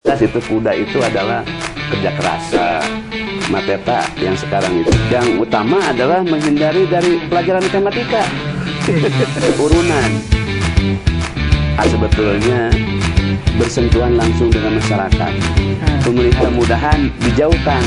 Itu kuda itu adalah kerja keras. Mateta yang sekarang itu yang utama adalah menghindari dari pelajaran matematika. Urunan sebetulnya bersentuhan langsung dengan masyarakat. Pemerintah mudahan dijauhkan.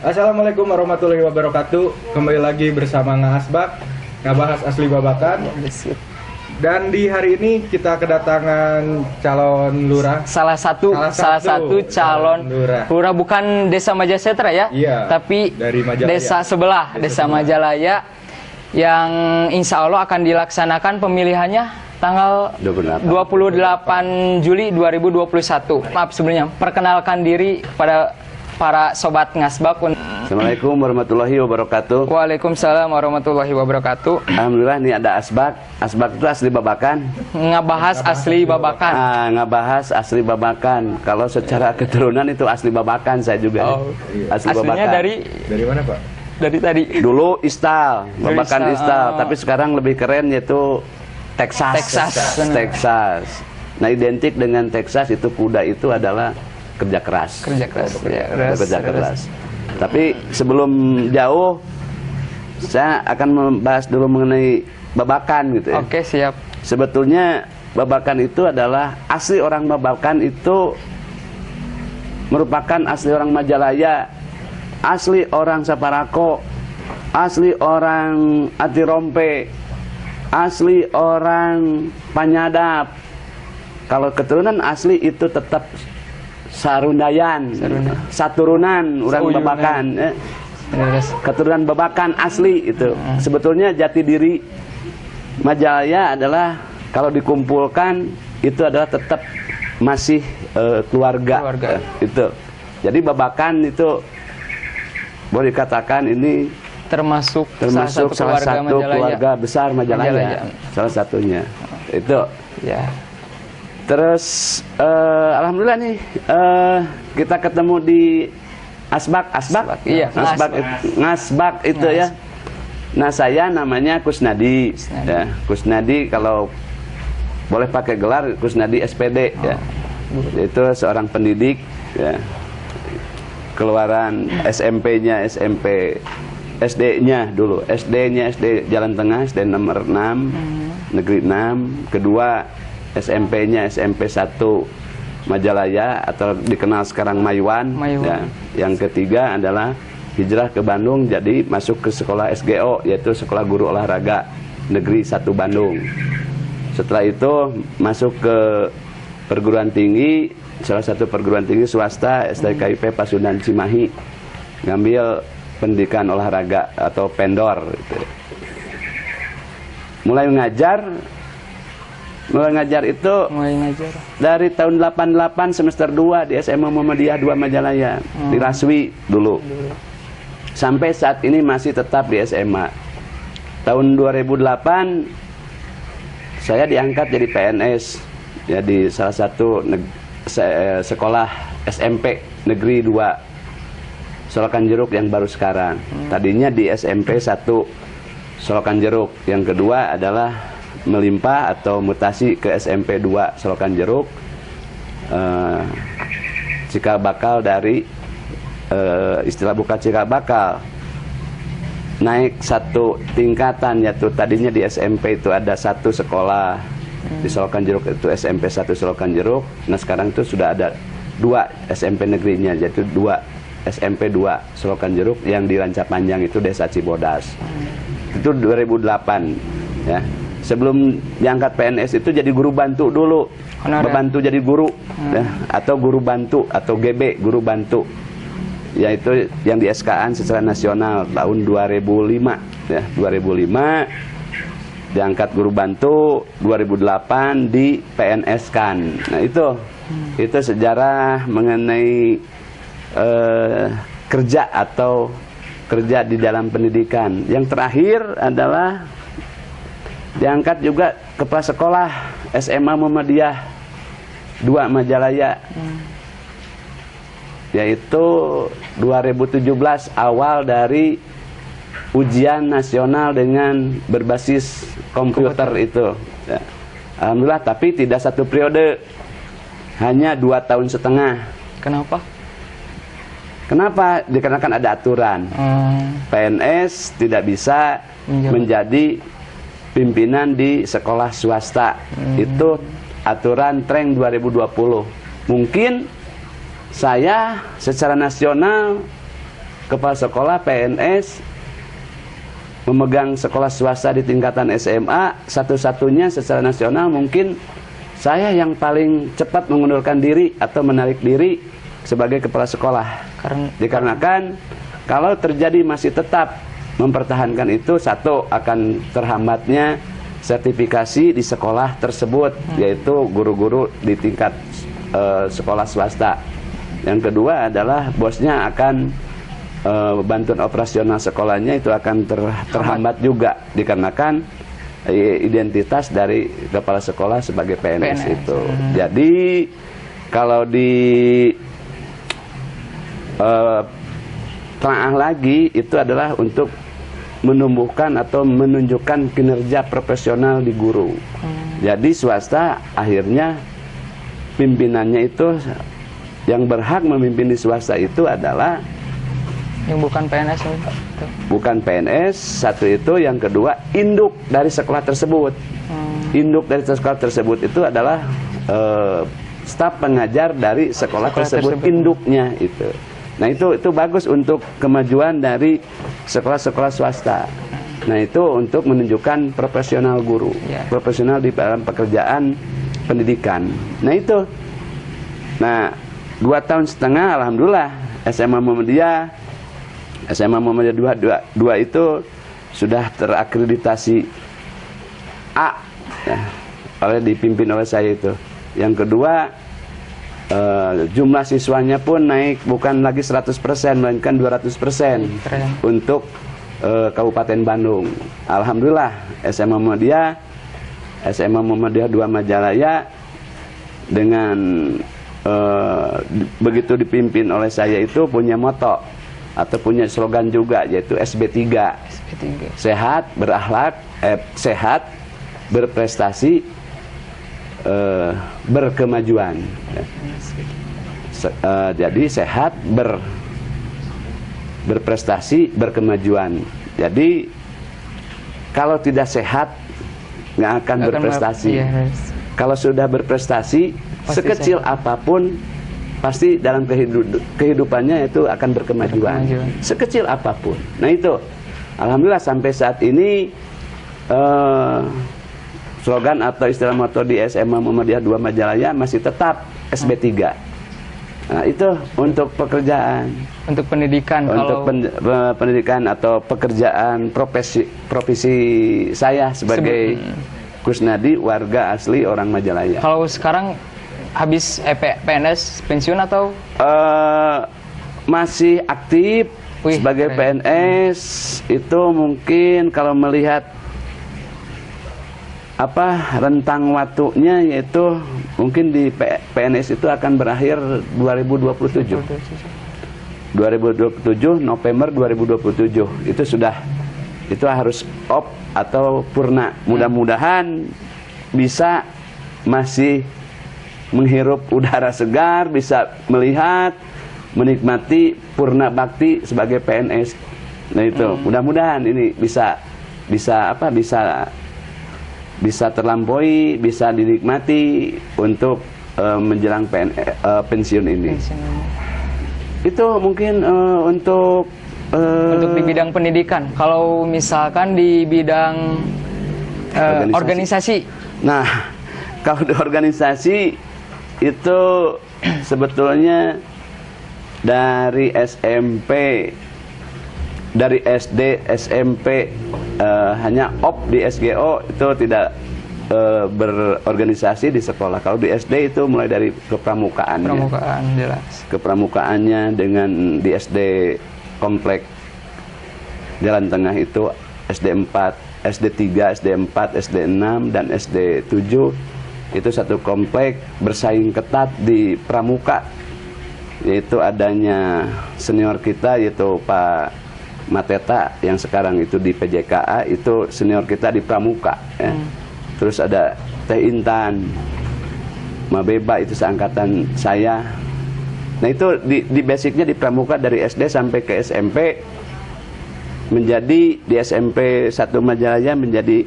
Assalamualaikum warahmatullahi wabarakatuh. Kembali lagi bersama Ngasbak, ngebahas asli babakan. Dan di hari ini kita kedatangan calon lurah. Salah satu calon lurah, bukan Desa Majasetra ya, iya, tapi dari Majalaya. Desa sebelah, Desa Majalaya, yang insya Allah akan dilaksanakan pemilihannya tanggal 28 Juli 2021. Maaf sebelumnya, perkenalkan diri pada para sobat Ngasbak. Assalamualaikum warahmatullahi wabarakatuh. Waalaikumsalam warahmatullahi wabarakatuh. Alhamdulillah nih ada Asbak. Asbak itu asli babakan. Ngebahas asli babakan. Ngebahas asli babakan. Kalau secara keturunan itu asli babakan saya juga. Oh, asli aslinya babakan. Dari mana Pak? Dari tadi. Dulu Istal, babakan Istal. Tapi sekarang lebih keren yaitu Texas. Texas. Nah identik dengan Texas itu kuda itu adalah kerja keras. Kerja keras. Kerja keras. Tapi sebelum jauh, saya akan membahas dulu mengenai babakan gitu ya. Oke, siap. Sebetulnya babakan itu adalah asli orang babakan itu merupakan asli orang Majalaya, asli orang Saparako, asli orang Atirompe, asli orang Panyadap. Kalau keturunan asli itu tetap Sarundayan, Saturunan, orang babakan, keturunan babakan asli itu. Sebetulnya jati diri Majalaya adalah kalau dikumpulkan itu adalah tetap masih keluarga. Itu. Jadi babakan itu boleh dikatakan ini termasuk salah satu keluarga besar Majalaya. Salah satunya itu. Ya. Terus alhamdulillah nih kita ketemu di Asbak. Iya, Ngasbak itu ya. Nah saya namanya Kusnadi. Ya, Kusnadi kalau boleh pakai gelar Kusnadi SPD ya. Itu seorang pendidik ya. Keluaran SMP-nya SMP SD-nya dulu. SD-nya SD Jalan Tengah, SD nomor 6, Negeri 6. Kedua SMP-nya SMP 1 Majalaya atau dikenal sekarang Mayuan. Ya. Yang ketiga adalah hijrah ke Bandung, jadi masuk ke sekolah SGO, yaitu Sekolah Guru Olahraga Negeri 1 Bandung. Setelah itu masuk ke perguruan tinggi, salah satu perguruan tinggi swasta SDKIP Pasundan Cimahi, ngambil pendidikan olahraga atau pendor gitu. Mulai ngajar itu dari tahun 88 semester 2 di SMA Muhammadiyah 2 Majalaya, di Raswi dulu. Sampai saat ini masih tetap di SMA. Tahun 2008 saya diangkat jadi PNS ya di salah satu sekolah SMP Negeri 2 Solokan Jeruk yang baru sekarang. Tadinya di SMP 1 Solokan Jeruk. Yang kedua adalah melimpah atau mutasi ke SMP 2 Solokan Jeruk, cikal bakal dari istilah bukan cikal bakal, naik satu tingkatan, yaitu tadinya di SMP itu ada satu sekolah di Solokan Jeruk, itu SMP 1 Solokan Jeruk. Nah sekarang itu sudah ada 2 SMP negerinya, yaitu 2 SMP 2 Solokan Jeruk yang di Rancapanjang itu Desa Cibodas. Itu 2008 ya. Sebelum diangkat PNS itu jadi guru bantu dulu, membantu jadi guru ya, atau guru bantu atau GB, guru bantu, yaitu yang di SK-an secara nasional tahun 2005 ya. 2005 diangkat guru bantu, 2008 di PNS-kan. Nah itu sejarah mengenai kerja atau kerja di dalam pendidikan. Yang terakhir adalah diangkat juga kepala sekolah SMA Muhammadiyah 2 Majalaya. yaitu 2017 awal dari ujian nasional dengan berbasis komputer itu. Ya. Alhamdulillah, tapi tidak 1 periode, hanya 2,5 tahun. Kenapa? Kenapa? Dikarenakan ada aturan. PNS tidak bisa menjadi pimpinan di sekolah swasta. Itu aturan Treng 2020. Mungkin saya secara nasional, kepala sekolah PNS, memegang sekolah swasta di tingkatan SMA, satu-satunya secara nasional mungkin saya yang paling cepat mengundurkan diri atau menarik diri sebagai kepala sekolah. Dikarenakan kalau terjadi masih tetap mempertahankan itu, satu, akan terhambatnya sertifikasi di sekolah tersebut, yaitu guru-guru di tingkat sekolah swasta. Yang kedua adalah bosnya akan bantuan operasional sekolahnya itu akan terhambat juga, dikarenakan identitas dari kepala sekolah sebagai PNS itu. Jadi kalau di telaah lagi, itu adalah untuk menumbuhkan atau menunjukkan kinerja profesional di guru. Jadi swasta akhirnya pimpinannya itu, yang berhak memimpin di swasta itu adalah yang bukan PNS. Bukan PNS, satu itu. Yang kedua, induk dari sekolah tersebut. Induk dari sekolah tersebut itu adalah staf pengajar dari sekolah tersebut, induknya itu. Nah itu bagus untuk kemajuan dari sekolah-sekolah swasta. Nah itu untuk menunjukkan profesional guru, profesional di dalam pekerjaan pendidikan. Nah itu. Nah 2,5 tahun alhamdulillah SMA Muhammadiyah 2 itu sudah terakreditasi A, ya, dipimpin oleh saya itu. Yang kedua, jumlah siswanya pun naik, bukan lagi 100%, melainkan 200% untuk Kabupaten Bandung. Alhamdulillah SMA Muhammadiyah 2 Majalaya dengan begitu dipimpin oleh saya itu punya moto atau punya slogan juga, yaitu SB3. Sehat, berakhlak, sehat, berprestasi, berkemajuan. Jadi sehat, berprestasi, berkemajuan. Jadi kalau tidak sehat nggak akan berprestasi. Kalau sudah berprestasi, sekecil apapun pasti dalam kehidupannya itu akan berkemajuan. Sekecil apapun. Nah itu, alhamdulillah sampai saat ini slogan atau istilah moto di SMA Muhammadiyah 2 Majalaya masih tetap SB3. Nah itu untuk pekerjaan, untuk pendidikan, untuk pendidikan atau pekerjaan profesi saya sebagai Kusnadi, warga asli orang Majalaya. Kalau sekarang habis PNS pensiun atau masih aktif sebagai PNS, itu mungkin kalau melihat rentang waktunya, yaitu mungkin di PNS itu akan berakhir 2027 November 2027 itu harus off atau purna. Mudah-mudahan bisa masih menghirup udara segar, bisa melihat, menikmati purna bakti sebagai PNS. Nah itu mudah-mudahan ini bisa terlampaui, bisa dinikmati untuk menjelang pensiun ini. Itu mungkin untuk di bidang pendidikan. Kalau misalkan di bidang organisasi. Nah, kalau di organisasi itu sebetulnya dari SMP, dari SD, SMP hanya op di SGO itu tidak berorganisasi di sekolah. Kalau di SD itu mulai dari kepramukaannya. Pramukaan, jelas. Kepramukaannya dengan di SD komplek Jalan Tengah itu SD 4, SD 3, SD 4, SD 6 dan SD 7 itu satu komplek bersaing ketat di pramuka. yaitu adanya senior kita yaitu Pak Mateta yang sekarang itu di PJKA, itu senior kita di Pramuka ya. Terus ada Teh Intan, Mabeba itu seangkatan saya. Nah itu di basicnya di Pramuka dari SD sampai ke SMP, menjadi di SMP 1 Majalaya menjadi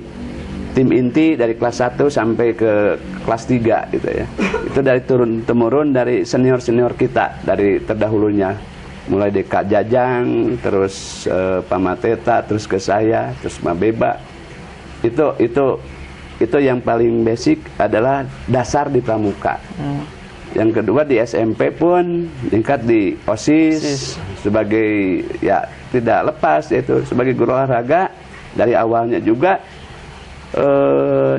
tim inti dari kelas 1 sampai ke kelas 3 gitu ya. Itu dari turun-temurun dari senior-senior kita dari terdahulunya, mulai dari Kak Jajang, terus Pak Mateta, terus ke saya, terus Mabeba. Itu yang paling basic adalah dasar di Pramuka. Yang kedua di SMP pun tingkat di OSIS sebagai ya tidak lepas, yaitu sebagai guru olahraga dari awalnya juga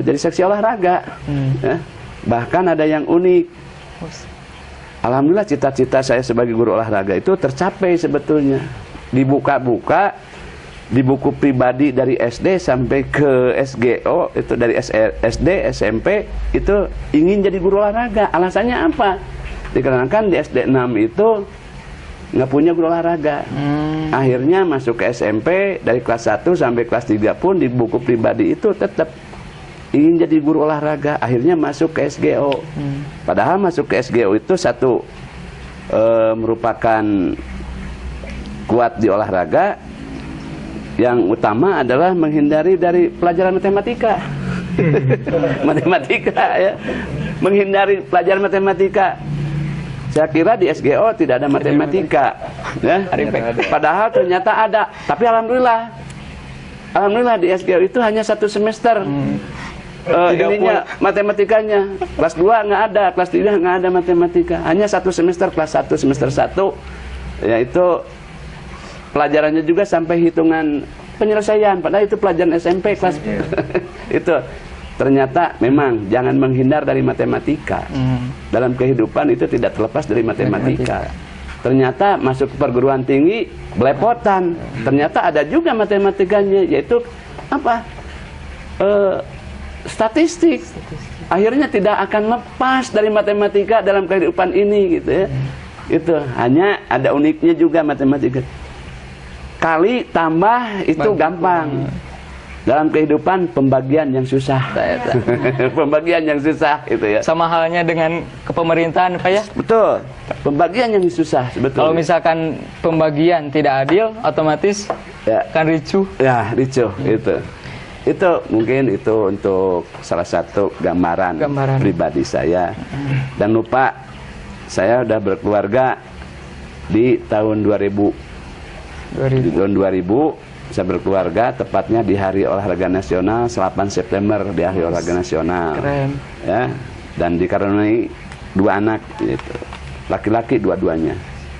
jadi seksi olahraga. Ya. Bahkan ada yang unik. Alhamdulillah cita-cita saya sebagai guru olahraga itu tercapai sebetulnya. Dibuka-buka di buku pribadi dari SD sampai ke SGO, itu dari SD, SMP itu ingin jadi guru olahraga. Alasannya apa? Dikarenakan di SD 6 itu nggak punya guru olahraga. Akhirnya masuk ke SMP, dari kelas 1 sampai kelas 3 pun di buku pribadi itu tetap ingin jadi guru olahraga. Akhirnya masuk ke SGO. Padahal masuk ke SGO itu satu merupakan kuat di olahraga. Yang utama adalah menghindari dari pelajaran matematika. Matematika ya. Menghindari pelajaran matematika. Saya kira di SGO tidak ada matematika, ya. Padahal ternyata ada. Tapi alhamdulillah di SGO itu hanya 1 semester. Ininya matematikanya. Kelas 2 nggak ada, kelas 3 nggak ada matematika. Hanya 1 semester, kelas 1 semester 1. Yaitu pelajarannya juga sampai hitungan penyelesaian. Padahal itu pelajaran SMP kelas itu. Ternyata memang jangan menghindar dari matematika. Dalam kehidupan itu tidak terlepas dari matematika. Ternyata masuk ke perguruan tinggi belepotan. Ternyata ada juga matematikanya, yaitu apa? Statistik. Akhirnya tidak akan lepas dari matematika dalam kehidupan ini gitu ya. Itu hanya ada uniknya juga matematika. Kali tambah itu gampang. Dalam kehidupan pembagian yang susah. Pembagian yang susah itu ya. Sama halnya dengan kepemerintahan Pak ya? Betul. Pembagian yang susah sebetulnya. Kalau misalkan pembagian tidak adil, otomatis ya, kan ricuh. Ya, ricuh itu. Itu mungkin itu untuk salah satu gambaran pribadi saya. Dan lupa saya udah berkeluarga di tahun 2000. Di tahun 2000 saya berkeluarga, tepatnya di Hari Olahraga Nasional 8 September di Hari Olahraga Nasional. Keren. Ya, dan dikaruniai 2 anak gitu. Laki-laki dua-duanya.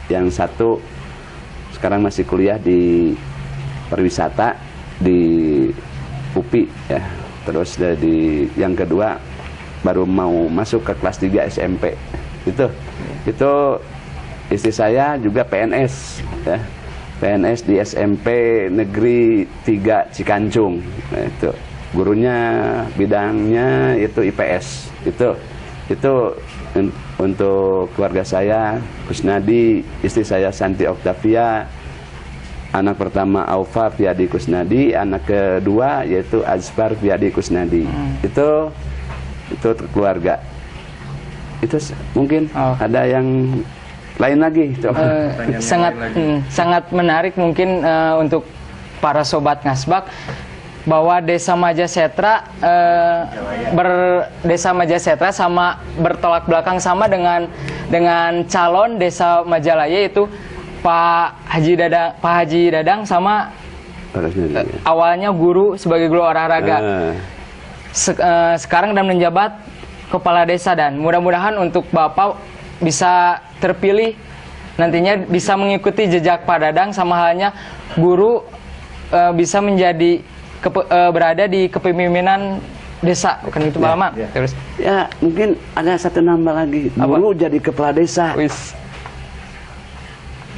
Yang satu sekarang masih kuliah di pariwisata di UPI ya. Terus dari yang kedua baru mau masuk ke kelas 3 SMP. Itu istri saya juga PNS ya. PNS di SMP Negeri 3 Cikancung. Nah, itu gurunya bidangnya itu IPS. Itu untuk keluarga saya, Kusnadi, istri saya Santi Oktavia, anak pertama Aufa Fiadi Kusnadi, anak kedua yaitu Azfar Fiadi Kusnadi. Itu keluarga. Itu mungkin ada yang lain lagi sangat menarik mungkin untuk para sobat Ngasbak, bahwa Desa Majasetra Desa Majasetra sama bertolak belakang sama dengan calon Desa Majalaya, itu Pak Haji Dadang sama awalnya guru sebagai guru olahraga. Sekarang dan menjabat kepala desa, dan mudah-mudahan untuk Bapak bisa terpilih nantinya bisa mengikuti jejak Pak Dadang, sama halnya guru bisa menjadi berada di kepemimpinan desa, bukan itu Pak Lama. Terus ya mungkin ada satu nambah lagi, guru jadi kepala desa.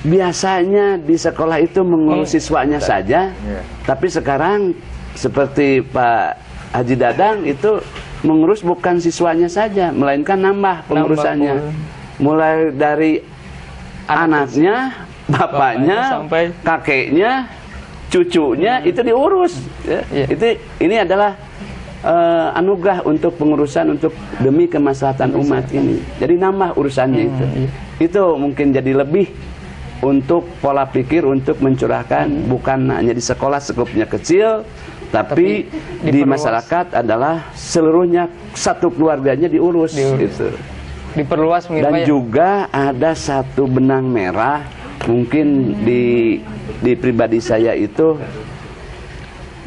Biasanya di sekolah itu mengurus siswanya saja, tapi sekarang seperti Pak Haji Dadang itu mengurus bukan siswanya saja, melainkan nambah pengurusannya. Mulai dari anaknya, bapaknya, sampai kakeknya, cucunya itu diurus. Ya. Ini adalah anugerah untuk pengurusan untuk demi kemaslahatan umat ini. Jadi nambah urusannya itu. Itu mungkin jadi lebih untuk pola pikir untuk mencurahkan bukan hanya di sekolah skupnya kecil, tapi di masyarakat adalah seluruhnya satu keluarganya diurus. Gitu. Diperluas dan juga ada satu benang merah mungkin di pribadi saya itu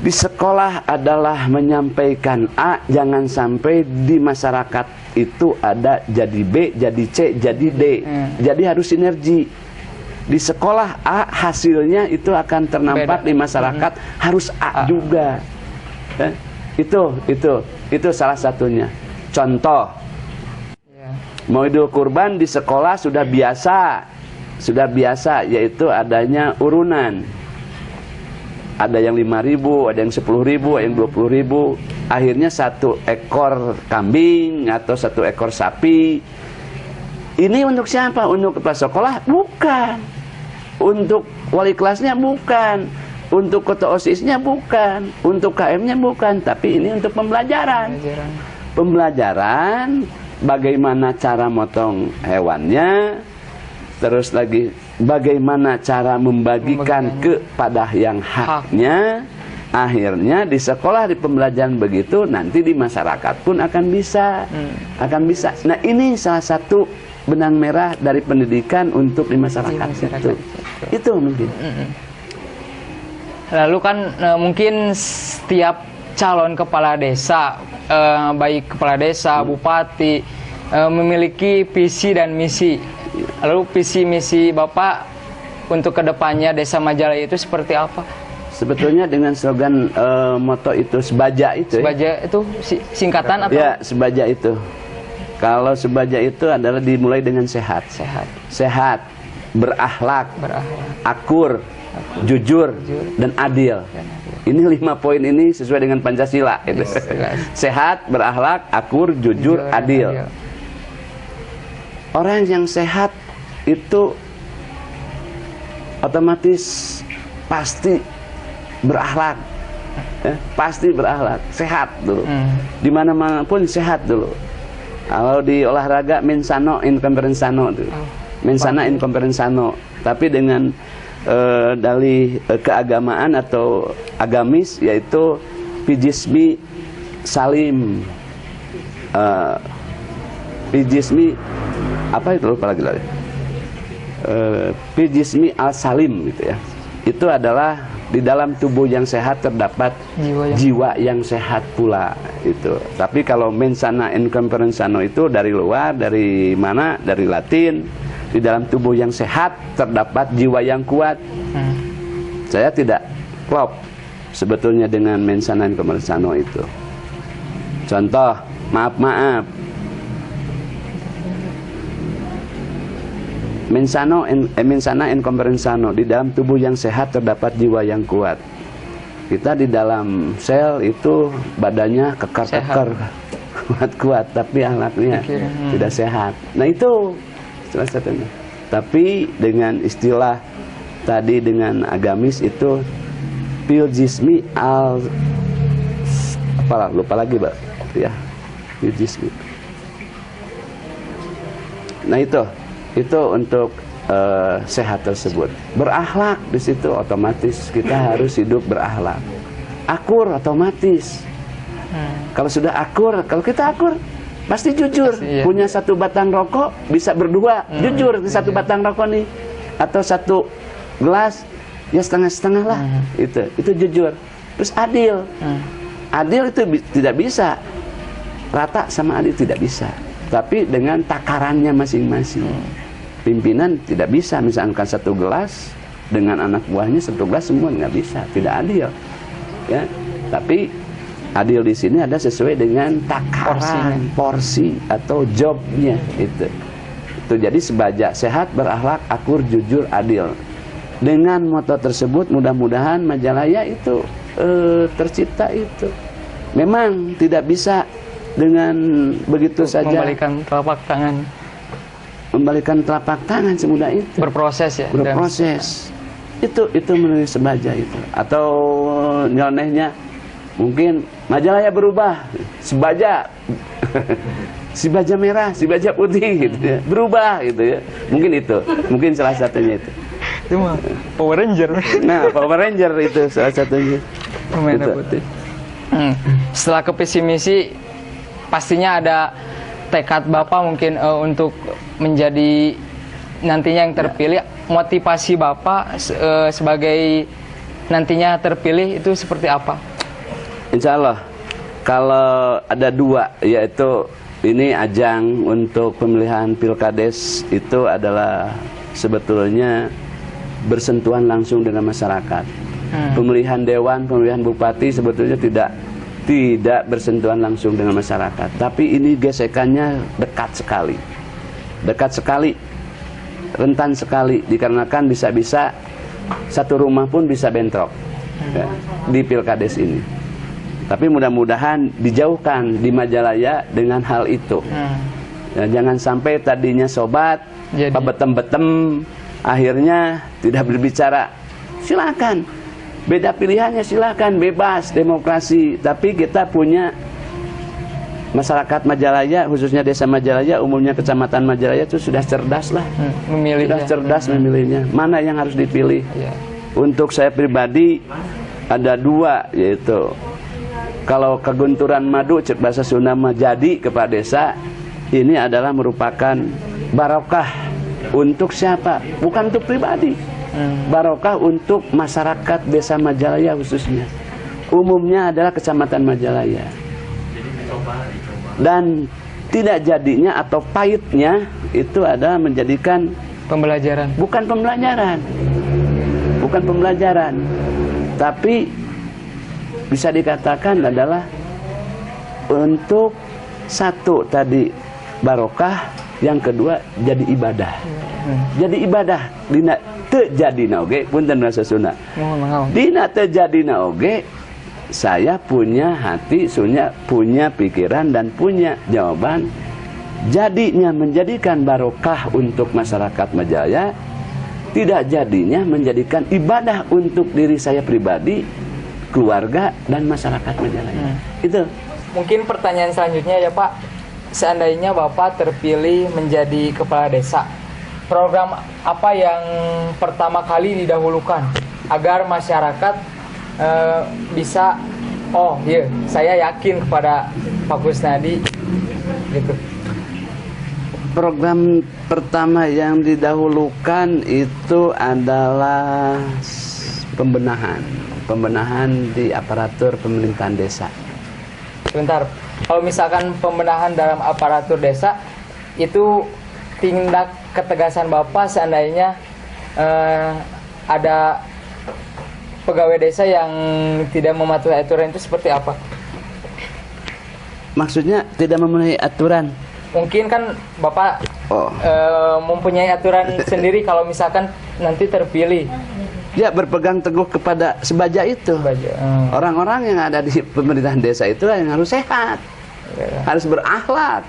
di sekolah adalah menyampaikan A, jangan sampai di masyarakat itu ada jadi B, jadi C, jadi D. Jadi harus sinergi. Di sekolah A hasilnya itu akan ternampak di masyarakat harus A juga. Itu salah satunya. Contoh, Maulidul Kurban di sekolah sudah biasa yaitu adanya urunan. Ada yang 5.000, ada yang 10.000, ada yang 20.000. Akhirnya 1 ekor kambing atau 1 ekor sapi. Ini untuk siapa? Untuk kepala sekolah? Bukan. Untuk wali kelasnya? Bukan. Untuk ketua OSIS-nya? Bukan. Untuk KM-nya? Bukan. Tapi ini untuk pembelajaran. Pembelajaran bagaimana cara motong hewannya, terus lagi bagaimana cara membagikan kepada yang haknya. Akhirnya di sekolah, di pembelajaran begitu, nanti di masyarakat pun akan bisa. Nah, ini salah satu benang merah dari pendidikan untuk di masyarakat, itu mungkin. Lalu kan mungkin setiap calon kepala desa, baik kepala desa, bupati, memiliki visi dan misi. Lalu visi misi Bapak untuk kedepannya Desa Majalaya itu seperti apa? Sebetulnya dengan slogan moto itu Sebaja itu. Sebaja itu singkatan atau? Ya, Sebaja itu. Kalau Sebaja itu adalah dimulai dengan sehat, berakhlak, akur, jujur, dan adil. Ini 5 poin ini sesuai dengan Pancasila. Itu. Sehat, berakhlak, akur, jujur, adil. Orang yang sehat itu otomatis pasti berakhlak, pasti berakhlak, sehat dulu. Di mana-mana pun sehat dulu. Kalau di olahraga mensano in compensano tuh. Mensana in compensano. Tapi dengan dalih keagamaan atau agamis yaitu pijismi salim. Pijismi apa itu lupa lagi. Pijismi al salim gitu ya. Itu adalah di dalam tubuh yang sehat terdapat jiwa yang sehat pula itu. Tapi kalau mensana in compensano itu dari luar, dari mana? Dari Latin. Di dalam tubuh yang sehat terdapat jiwa yang kuat. Saya tidak klop sebetulnya dengan mensana in compensano itu. Contoh, maaf. Mensana in compensano, di dalam tubuh yang sehat terdapat jiwa yang kuat. Kita di dalam sel itu badannya kekar-kekar, kuat-kuat, tapi akhlaknya tidak sehat. Nah itu salah satunya. Tapi dengan istilah tadi dengan agamis itu piljismi al apalah lupa lagi Mbak ya, piljismi. Nah itu untuk sehat tersebut. Berakhlak di situ otomatis kita harus hidup berakhlak. Akur otomatis. Kalau sudah akur, kalau kita akur pasti jujur. Pasti, iya. Punya 1 batang rokok bisa berdua, jujur di 1 batang rokok nih, atau 1 gelas ya setengah-setengah lah. Itu jujur. Terus adil. Adil itu tidak bisa rata sama adil, tidak bisa. Tapi dengan takarannya masing-masing. Pimpinan tidak bisa misalkan 1 gelas dengan anak buahnya 1 gelas semua nggak bisa, tidak adil. Ya, tapi adil di sini ada sesuai dengan takaran porsi atau jobnya itu. Jadi Sebaja, sehat, berakhlak, akur, jujur, adil. Dengan moto tersebut mudah-mudahan Majalaya itu tercipta itu. Memang tidak bisa dengan begitu saja membalikan telapak tangan. membalikan telapak tangan semudah itu. Berproses ya. Berproses. Itu menulis sebaja itu. Atau nyelenehnya mungkin majalah ya berubah, sebaja si baja merah, si baja putih gitu ya, berubah gitu ya. Mungkin salah satunya itu. Itu mah Power Ranger. Nah, Power Ranger itu salah satunya. Merah putih. Setelah ke visi misi, pastinya ada tekad Bapak mungkin untuk menjadi nantinya yang terpilih. Motivasi Bapak sebagai nantinya terpilih itu seperti apa? Insya Allah, kalau ada dua, yaitu ini ajang untuk pemilihan Pilkades itu adalah sebetulnya bersentuhan langsung dengan masyarakat. Pemilihan dewan, pemilihan bupati sebetulnya tidak bersentuhan langsung dengan masyarakat. Tapi ini gesekannya dekat sekali, rentan sekali, dikarenakan bisa-bisa satu rumah pun bisa bentrok ya, di Pilkades ini. Tapi mudah-mudahan dijauhkan di Majalaya dengan hal itu. Ya, jangan sampai tadinya sobat, betem-betem, akhirnya tidak berbicara. Silakan, beda pilihannya silakan, bebas, demokrasi. Tapi kita punya masyarakat Majalaya, khususnya desa Majalaya, umumnya kecamatan Majalaya itu sudah cerdas lah, sudah cerdas memilihnya. Mana yang harus dipilih? Untuk saya pribadi ada dua, yaitu kalau kegunturan madu cek bahasa Sunda jadi kepala desa, ini adalah merupakan barokah untuk siapa? Bukan untuk pribadi. Barokah untuk masyarakat desa Majalaya khususnya. Umumnya adalah kecamatan Majalaya. Dan tidak jadinya atau pahitnya itu adalah menjadikan pembelajaran. Bukan pembelajaran, tapi bisa dikatakan adalah untuk satu tadi barokah, yang kedua jadi ibadah. Jadi ibadah dina tejadina oge, punten bahasa Sunda. Dina tejadina oge, saya punya hati, punya pikiran dan punya jawaban. Jadinya menjadikan barokah untuk masyarakat Majalaya, tidak jadinya menjadikan ibadah untuk diri saya pribadi, keluarga dan masyarakat Majalaya. Itu. Mungkin pertanyaan selanjutnya ya Pak, seandainya Bapak terpilih menjadi kepala desa, program apa yang pertama kali didahulukan agar masyarakat bisa, oh iya, saya yakin kepada Pak Kusnadi gitu. Program pertama yang didahulukan itu adalah pembenahan di aparatur pemerintahan desa. Sebentar, kalau misalkan pembenahan dalam aparatur desa itu tindak ketegasan Bapak seandainya ada pegawai desa yang tidak mematuhi aturan itu seperti apa? Maksudnya tidak memenuhi aturan? Mungkin kan Bapak mempunyai aturan sendiri kalau misalkan nanti terpilih. Ya, berpegang teguh kepada sebaja itu. Orang-orang yang ada di pemerintahan desa itu yang harus sehat, harus berakhlak,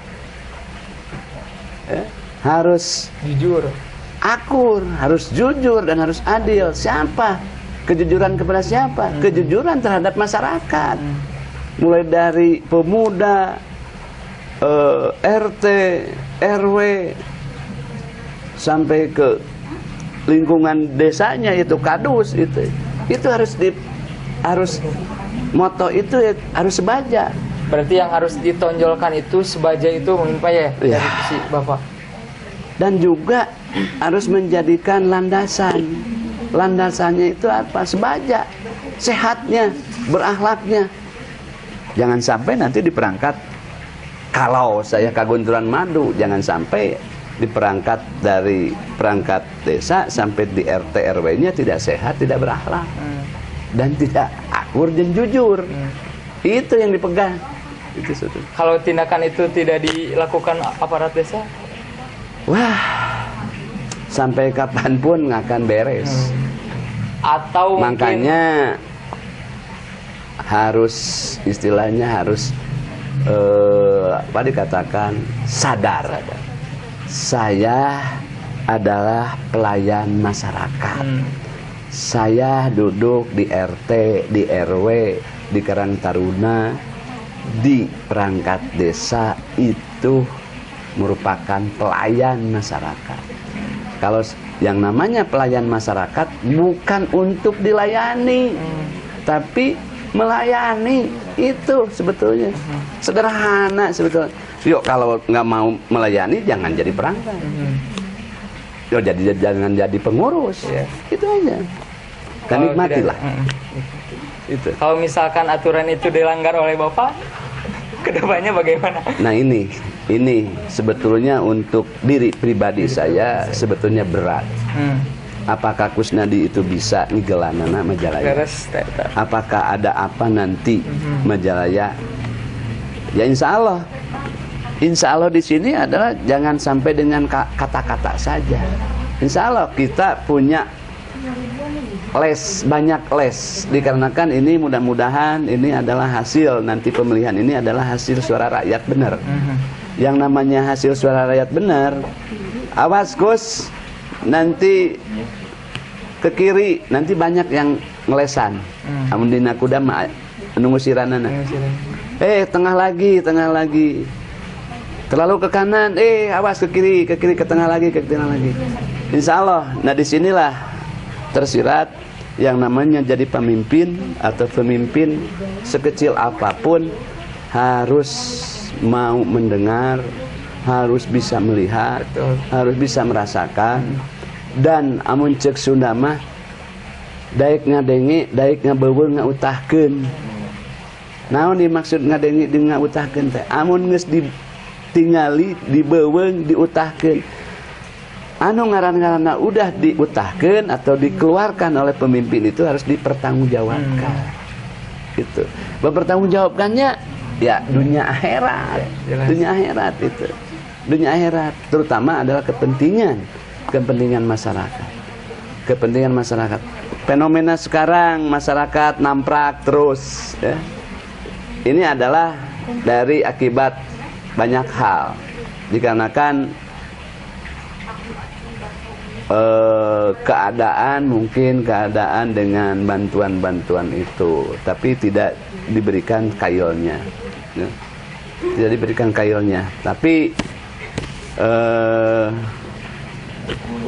harus jujur, akur, harus jujur dan harus adil. Siapa? Kejujuran kepada siapa? Kejujuran terhadap masyarakat. Mulai dari pemuda, RT, RW, sampai ke lingkungan desanya, itu kadus, itu harus moto itu harus sebaja. Berarti yang harus ditonjolkan itu sebaja itu mungkin Pak ya, dari si Bapak. Dan juga harus menjadikan landasannya itu apa? Sebaja, sehatnya, berakhlaknya. Jangan sampai nanti diperangkat, kalau saya kagunturan madu, jangan sampai diperangkat dari perangkat desa sampai di RT RW-nya tidak sehat, tidak berakhlak, dan tidak akur dan jujur. Itu yang dipegang. Itu suatu. Kalau tindakan itu tidak dilakukan aparat desa, wah, sampai kapanpun nggak akan beres. Atau makanya harus, istilahnya harus apa dikatakan, sadar saya adalah pelayan masyarakat. Saya duduk di RT, di RW, di Karang Taruna, di perangkat desa, itu merupakan pelayan masyarakat. Kalau yang namanya pelayan masyarakat bukan untuk dilayani, tapi melayani. Itu sebetulnya sederhana sebetulnya. Yuk, kalau nggak mau melayani jangan jadi perangkat. Yuk, jangan jadi pengurus. Itu aja. Dan nikmatilah. Itu. Kalau misalkan aturan itu dilanggar oleh Bapak, kedepannya bagaimana? Nah, ini sebetulnya untuk diri pribadi saya sebetulnya berat. Apakah Kusnadi itu bisa ngegelanana Majalaya? Apakah ada apa nanti Majalaya? Ya insya Allah di sini adalah jangan sampai dengan kata-kata saja. Insya Allah kita punya banyak les, dikarenakan ini mudah-mudahan ini adalah hasil nanti pemilihan ini adalah hasil suara rakyat benar. Yang namanya hasil suara rakyat benar, awas Gus, nanti ke kiri nanti banyak yang ngelesan. Amun dina kuda mah nunggu siranana. Tengah lagi. Terlalu ke kanan, awas ke kiri, ke tengah lagi. Insya Allah, nah disinilah tersirat yang namanya jadi pemimpin atau pemimpin sekecil apapun harus mau mendengar, harus bisa melihat, harus bisa merasakan. Dan amun cek Sunda mah daek ngadengi, daek ngabeuweung ngautahkeun. Naon dimaksud ngadengi jeung ngautahkeun teh? Amun geus ditingali, dibeuweung, diutahkeun. Anu ngaran-ngaranna udah diutahkeun atau dikeluarkan oleh pemimpin itu harus dipertanggungjawabkan. Gitu. Bertanggungjawabkannya ya dunia akhirat. Dunia akhirat itu. Dunia akhirat terutama adalah kepentingan masyarakat. Kepentingan masyarakat. Fenomena sekarang masyarakat namprak terus ya. Ini adalah dari akibat banyak hal. Dikarenakan keadaan dengan bantuan-bantuan itu, tapi tidak diberikan kayolnya ya. Tidak diberikan kayolnya, tapi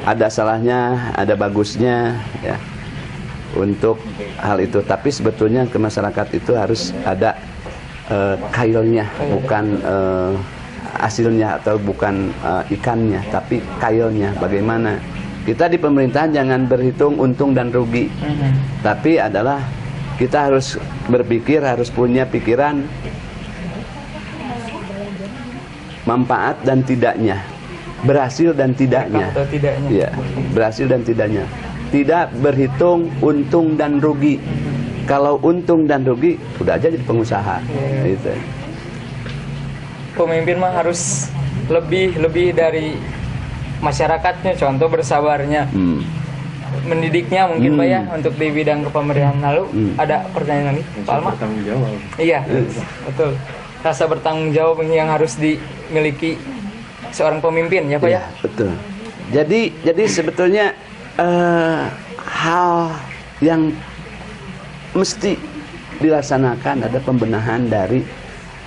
ada salahnya, ada bagusnya ya untuk hal itu. Tapi sebetulnya ke masyarakat itu harus ada kayolnya, bukan hasilnya atau bukan ikannya, tapi kayolnya. Bagaimana kita di pemerintahan jangan berhitung untung dan rugi, tapi adalah kita harus berpikir, harus punya pikiran manfaat dan tidaknya, berhasil dan tidaknya, ya, berhasil dan tidaknya. Tidak berhitung untung dan rugi. Kalau untung dan rugi, udah aja jadi pengusaha. Gitu. Pemimpin mah harus lebih dari masyarakatnya, contoh bersabarnya, mendidiknya mungkin Pak ya untuk di bidang kepemerintahan. Lalu ada pertanyaan lagi, Pak Alma? Bertanggung jawab. Iya, betul. Rasa bertanggung jawab yang harus dimiliki seorang pemimpin ya Pak ya? Betul. Jadi sebetulnya hal yang mesti dilaksanakan ada pembenahan dari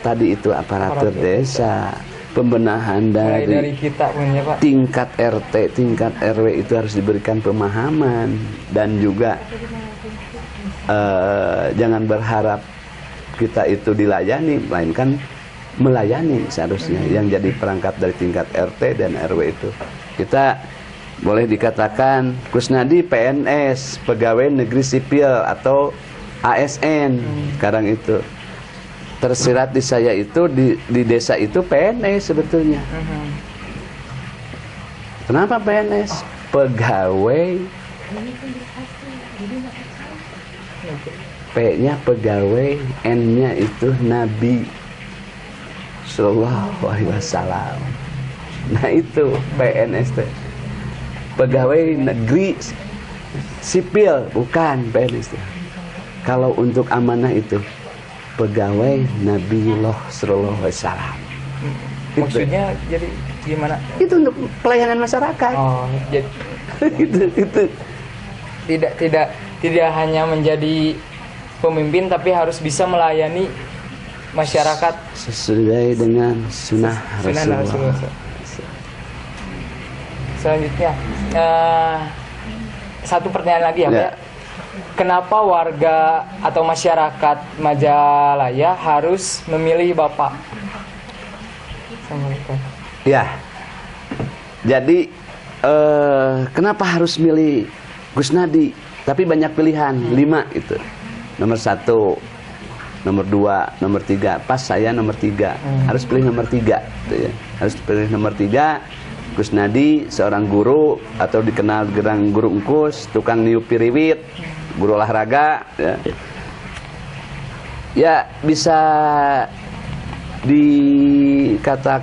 tadi itu aparatur desa, pembenahan dari kita punya, Pak. Tingkat RT, tingkat RW itu harus diberikan pemahaman dan juga jangan berharap kita itu dilayani, melainkan melayani seharusnya. Yang jadi perangkat dari tingkat RT dan RW itu kita boleh dikatakan Kusnadi PNS, pegawai negeri sipil atau ASN sekarang itu. Tersirat di saya itu di desa itu PNS sebetulnya. Kenapa PNS? Pegawai, P-nya pegawai, N-nya itu Nabi Sallallahu Alaihi Wasallam. Nah itu PNS itu. Pegawai negeri sipil, bukan PNS itu. Kalau untuk amanah itu pegawai Nabiullah Sallallahu Alaihi Wasallam. Maksudnya jadi gimana? Itu untuk pelayanan masyarakat. Oh, jadi itu. Tidak hanya menjadi pemimpin tapi harus bisa melayani masyarakat sesuai dengan sunnah Rasulullah. Selanjutnya satu pertanyaan lagi ya, Ya. Pak. Kenapa warga atau masyarakat Majalaya harus memilih Bapak? Assalamualaikum. Ya. Jadi kenapa harus milih Gus Nadi? Tapi banyak pilihan, 5 itu. Nomor 1, nomor 2, nomor 3. Pas saya nomor 3. Harus pilih nomor 3 gitu ya. Harus pilih nomor 3. Gus Nadi seorang guru atau dikenal gerang guru engkus, tukang niup piriwit, guru olahraga ya. Ya bisa dikatakan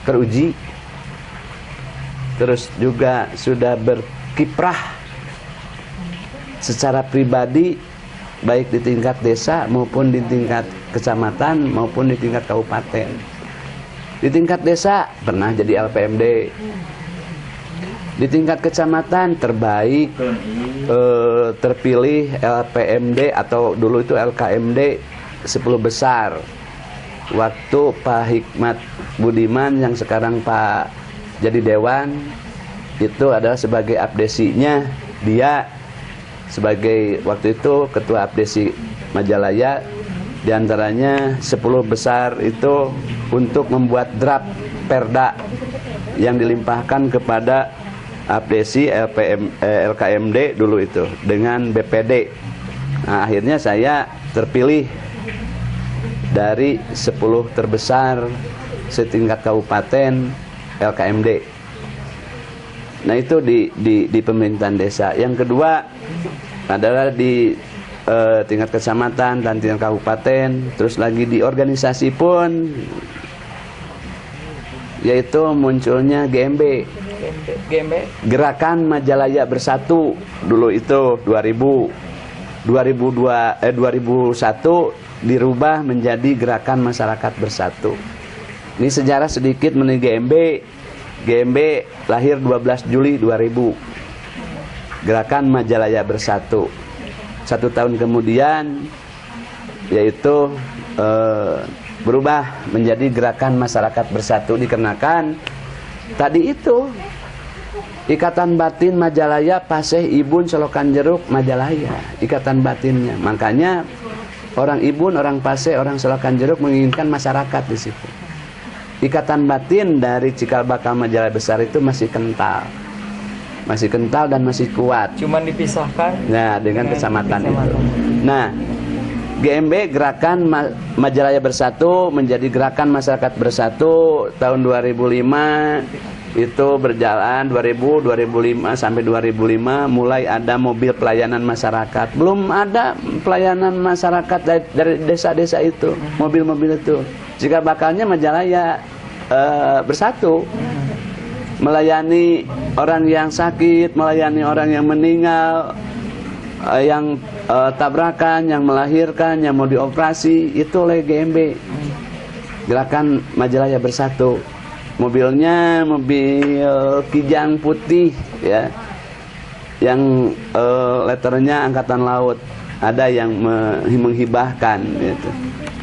teruji. Terus juga sudah berkiprah secara pribadi baik di tingkat desa maupun di tingkat kecamatan maupun di tingkat kabupaten. Di tingkat desa pernah jadi LPMD. Di tingkat kecamatan terbaik terpilih LPMD atau dulu itu LKMD 10 besar. Waktu Pak Hikmat Budiman yang sekarang Pak jadi Dewan itu adalah sebagai abdesinya, dia sebagai waktu itu ketua abdesi Majalaya, diantaranya 10 besar itu untuk membuat draft perda yang dilimpahkan kepada abdesi LKMD dulu itu dengan BPD. Nah, akhirnya saya terpilih dari 10 terbesar setingkat kabupaten LKMD. Nah itu di pemerintahan desa. Yang kedua adalah di tingkat kecamatan dan tingkat kabupaten. Terus lagi di organisasi pun, yaitu munculnya GMB. Gerakan Majalaya Bersatu dulu itu 2001 dirubah menjadi Gerakan Masyarakat Bersatu. Ini sejarah sedikit mengenai GMB. GMB lahir 12 Juli 2000. Gerakan Majalaya Bersatu. 1 tahun kemudian yaitu berubah menjadi Gerakan Masyarakat Bersatu dikarenakan tadi itu Ikatan Batin Majalaya Paseh Ibun Solokan Jeruk Majalaya, ikatan batinnya. Makanya orang Ibun, orang Paseh, orang Solokan Jeruk menginginkan masyarakat di situ. Ikatan batin dari Cikal Bakal Majalaya Besar itu masih kental dan masih kuat. Cuman dipisahkan. Nah, dengan kecamatan itu. Nah, GMB Gerakan Majalaya Bersatu menjadi Gerakan Masyarakat Bersatu tahun 2005 itu berjalan 2005 sampai 2005 mulai ada mobil pelayanan masyarakat. Belum ada pelayanan masyarakat dari desa-desa itu, mobil-mobil itu. Jika bakalnya Majalaya Bersatu, melayani orang yang sakit, melayani orang yang meninggal, yang tabrakan, yang melahirkan, yang mau dioperasi, itu oleh GMB, Gerakan Majalaya Bersatu. Mobilnya mobil Kijang putih ya, yang letternya Angkatan Laut, ada yang menghibahkan gitu.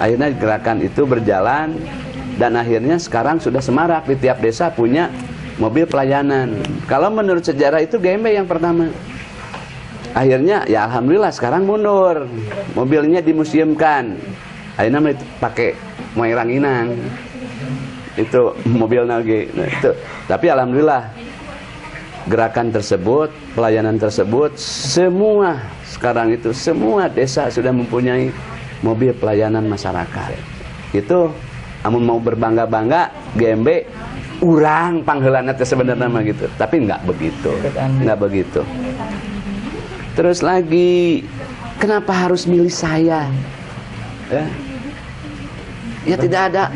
Akhirnya gerakan itu berjalan dan akhirnya sekarang sudah semarak, di tiap desa punya mobil pelayanan. Kalau menurut sejarah itu GMB yang pertama. Akhirnya ya alhamdulillah sekarang mundur, mobilnya dimuseumkan. Akhirnya pakai Moai Ranginang. Itu mobil nage. Nah, itu. Tapi alhamdulillah gerakan tersebut, pelayanan tersebut, semua sekarang itu semua desa sudah mempunyai mobil pelayanan masyarakat. Itu amun mau berbangga-bangga GMB urang pangheulana teh sebenarnya mah gitu. Tapi enggak begitu. Enggak begitu. Terus lagi kenapa harus milih saya? Ya tidak ada.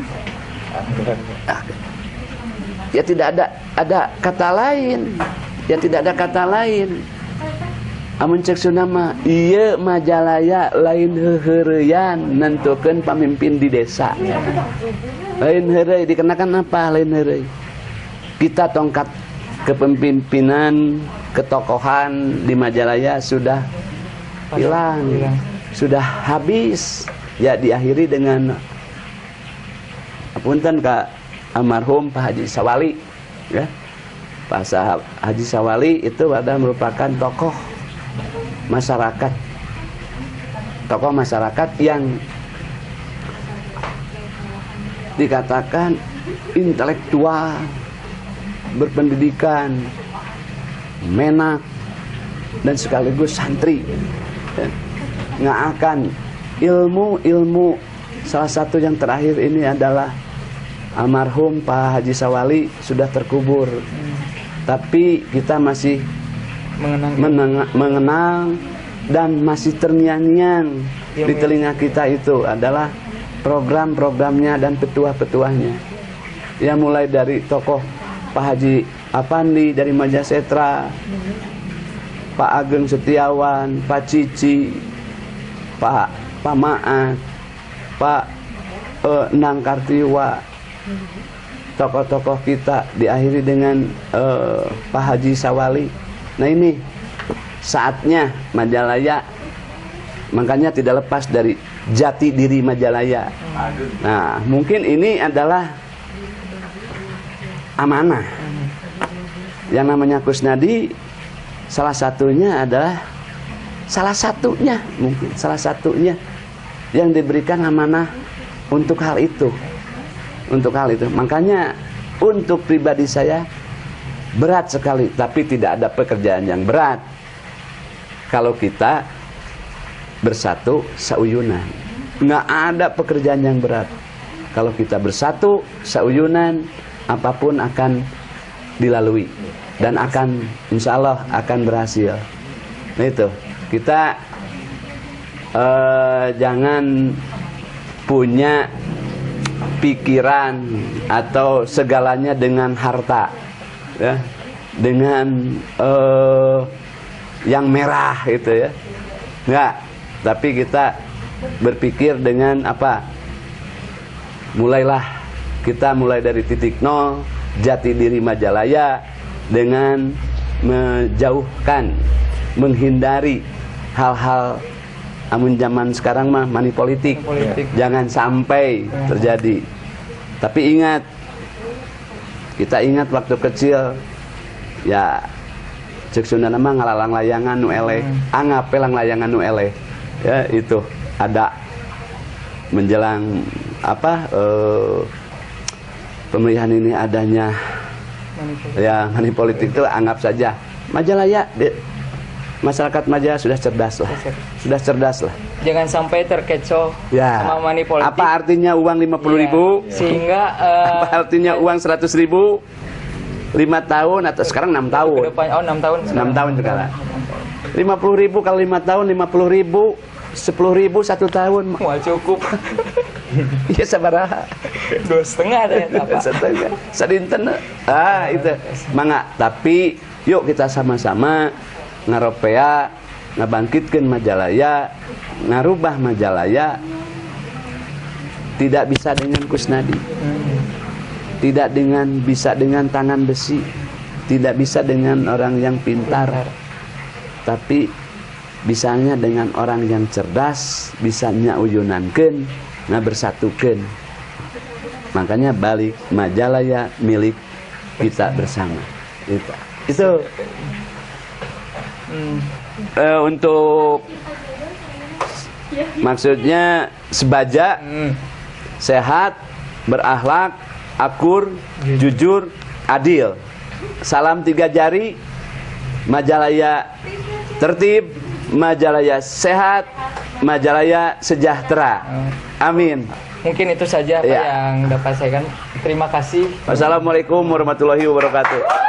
Ya tidak ada kata lain. Ya tidak ada kata lain. amun cek Sunama ieu Majalaya lain heureyan nentukeun pamimpin di desa. Lain heureuy dikenakan apa lain heureuy? Kita tongkat kepemimpinan, ketokohan di Majalaya sudah hilang, sudah habis. Ya diakhiri dengan apunten Kak almarhum Pak Haji Sawali, ya. Pak Haji Sawali itu adalah merupakan tokoh masyarakat yang dikatakan intelektual, berpendidikan, menak, dan sekaligus santri. Nggak akan ilmu salah satu yang terakhir ini adalah almarhum Pak Haji Sawali sudah terkubur, tapi kita masih mengenang dan masih terngiang-ngiang di telinga kita itu adalah program-programnya dan petuah-petuahnya. Ya mulai dari tokoh Pak Haji Apandi dari Majasetra, Pak Ageng Setiawan, Pak Cici, Pak Maat, Pak Nang Kartiwa, tokoh-tokoh kita diakhiri dengan Pak Haji Sawali. Nah ini saatnya Majalaya, makanya tidak lepas dari jati diri Majalaya. Nah mungkin ini adalah amanah. Yang namanya Kusnadi salah satunya yang diberikan amanah untuk hal itu. Makanya untuk pribadi saya berat sekali, tapi tidak ada pekerjaan yang berat kalau kita bersatu sauyunan. Nggak ada pekerjaan yang berat kalau kita bersatu sauyunan, apapun akan dilalui dan akan insya Allah akan berhasil. Nah itu kita jangan punya pikiran atau segalanya dengan harta, ya, dengan yang merah itu ya, enggak. Tapi kita berpikir dengan apa? Kita mulai dari titik nol, jati diri Majalaya, dengan menghindari hal-hal amun zaman sekarang mah money politik. Jangan sampai terjadi. Tapi kita ingat waktu kecil ya cek Sunda nama ngalalang layangan nu eleh, angap pelang layangan nu eleh. Ya itu ada menjelang pemilihan ini adanya money politik itu anggap saja Majalaya masyarakat Majalaya sudah cerdas lah. Jangan sampai terkecoh sama money politik. Apa artinya uang 50.000 sehingga apa artinya uang 100.000 5 tahun atau sekarang 6 tahun. 6 tahun. 6 tahun sekarang. 50.000 kalau 5 tahun 50.000, 10.000 1 tahun. Wah cukup. Iya sabaraha. 2,5 ternyata Pak. Sadinten. Itu. Mangga, tapi yuk kita sama-sama ngaropea ngabangkitkeun Majalaya, ngarubah Majalaya. Tidak bisa dengan Kusnadi. Tidak bisa dengan tangan besi, tidak bisa dengan orang yang pintar, tapi bisanya dengan orang yang cerdas, bisanya uyunankeun, bersatukeun. Makanya balik Majalaya milik kita bersama. Itu. Untuk maksudnya sebaja, sehat, berakhlak, akur, jujur, adil. Salam 3 jari. Majalaya tertib, Majalaya sehat, Majalaya sejahtera. Amin. Mungkin itu saja yang dapat saya kan. Terima kasih. Wassalamualaikum warahmatullahi wabarakatuh.